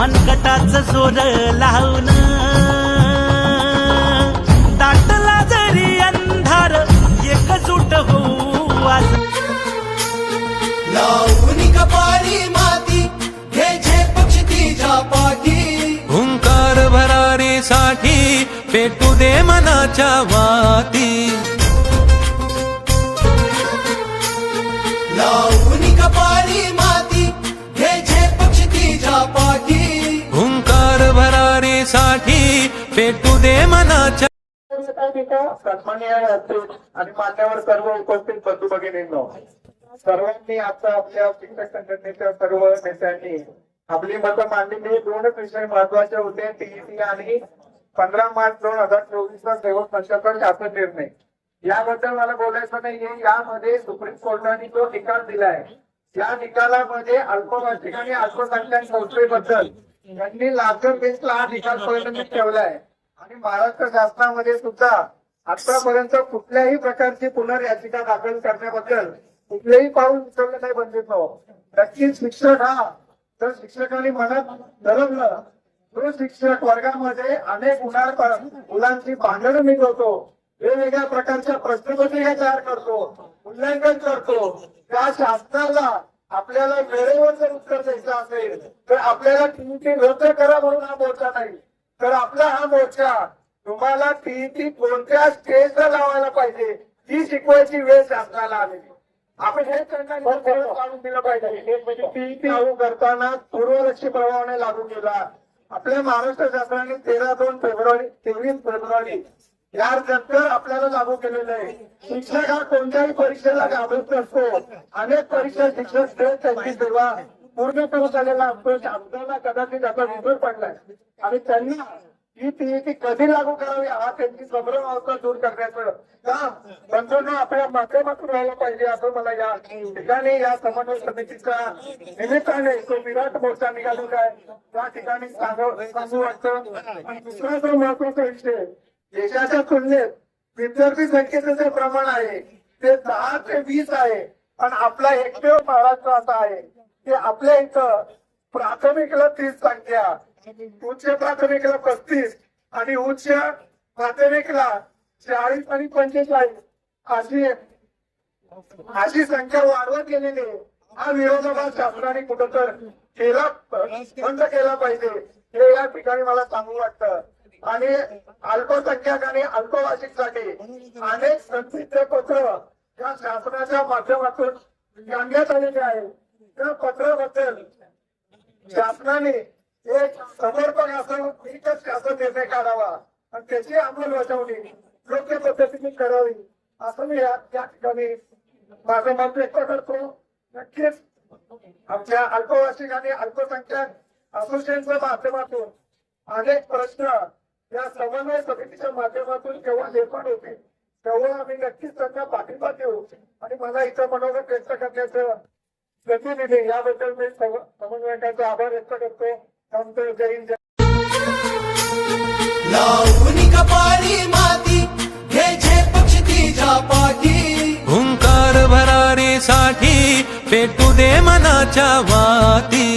मनगटाचं जोर लावून दाटला जरी अंधार एकजूट होऊ आज लावून कपाळी माती घे पक्ष तिच्या पाठी हुंकार भरारीसाठी पेटू दे मनाच्या वाती लावून कपाळी माती घे पक्ष तिच्या पाठी हुंकार भरारीसाठी पेटू दे मनाच्या सन्माननीय अध्यक्ष आणि मान्यवर सर्व उपस्थित बंधू भगिनींनो, सर्वांनी आता आपल्या शिक्षक संघटनेच्या सर्व नेत्यांनी आपली मतं मांडलेली. दोनच विषय महत्वाचे होते, टीईसी आणि 15 मार्च 2024 चा सेवक संचालन शासन निर्णय. याबद्दल मला बोलायचं नाहीये. यामध्ये सुप्रीम कोर्टाने जो निकाल दिलाय, या निकालामध्ये अल्पभाषिक आणि अल्पसंख्याक संस्थेबद्दल त्यांनी लाखर बेंचला हा निकाल पर्यंत ठेवलाय. आणि महाराष्ट्र शासनामध्ये सुद्धा आतापर्यंत कुठल्याही प्रकारची पुनर्याचिका दाखल करण्याबद्दल कुठलेही पाऊल उचललं नाही. बंदितो नक्कीच शिक्षक हा तर शिक्षकांनी मनात ठरवलं, तो शिक्षक वर्गामध्ये अनेक मुलांची भांडणं मिटवतो, वेगवेगळ्या प्रकारच्या प्रश्नपत्रिका तयार करतो, मूल्यांकन करतो. त्या शासनाला आपल्याला वेळेवर जर उत्तर द्यायचं असेल तर आपल्याला टीईटी रद्द करा म्हणून हा मोर्चा नाही, तर आपला हा मोर्चा तुम्हाला टीईटी कोणत्या स्टेजला लावायला पाहिजे ही शिकवायची वेळ शासनाला आलेली. आपण हे काढून दिलं पाहिजे. म्हणजे टीईटी लागू करताना पूर्वलक्षी प्रभावाने लागू केला. आपल्या महाराष्ट्र शासनाने 23 फेब्रुवारी यानंतर आपल्याला लागू केलेलं आहे. शिक्षक हा कोणत्याही परीक्षेला घाबरत नसतो. अनेक परीक्षा शिक्षक त्यांची सेवा पूर्ण करत आलेला असतो. शासनाला कदाचित आता विसर पडलाय आणि त्यांना ही टीईटी कधी लागू करावी हा त्यांची संभ्रम अवस्था दूर करण्याचं काम बंधूंनो आपल्या माध्यमातून व्हायला पाहिजे, असं मला या ठिकाणी या समन्वय समितीच्या निमित्ताने तो विराट मोर्चा निघालेला आहे त्या ठिकाणी सांगू वाटतं. आणि दुसरा जो महत्वाचा विषय, देशाच्या तुलनेत विद्यार्थी संख्येचं जे प्रमाण आहे ते 10 ते 20 आहे. पण आपला एकमेव महाराष्ट्र असा आहे की आपल्या इथं प्राथमिकला 30 संख्या, उच्च प्राथमिकला 35 आणि उच्च प्राथमिकला 40 आणि 45 अशी संख्या वाढवत गेलेली आहे. हा विरोधाभास शासनाने कुठंतर बंद केला पाहिजे हे या ठिकाणी मला सांगू वाटतं. आणि अल्पसंख्याक आणि अल्पभाषिकसाठी अनेक संक्षिप्त पत्र या शासनाच्या माध्यमातून काढण्यात आलेले आहे. त्या पत्राबद्दल शासनाने एक समर्पक असं एकच शासन निर्णय काढावा आणि त्याची अंमलबजावणी योग्य पद्धतीने करावी असं मी या ठिकाणी माझं मत व्यक्त करतो. नक्कीच आमच्या अल्पभाषिक आणि अल्पसंख्याक असोसिएशनच्या माध्यमातून अनेक प्रश्न या समन्वय समितीच्या माध्यमातून केव्हा निर्माण होते तेव्हा आम्ही नक्कीच त्यांना पाठिंबा देऊ. आणि मला इथं मनोगत व्यक्त करण्याचं संधी दिली याबद्दल मी समन्वयकांचा आभार व्यक्त करतो. जय हिंद. लावून कपाळी माती घे पक्ष तिच्या पाठी हुंकार भरारीसाठी पेटू दे मनाच्या वाती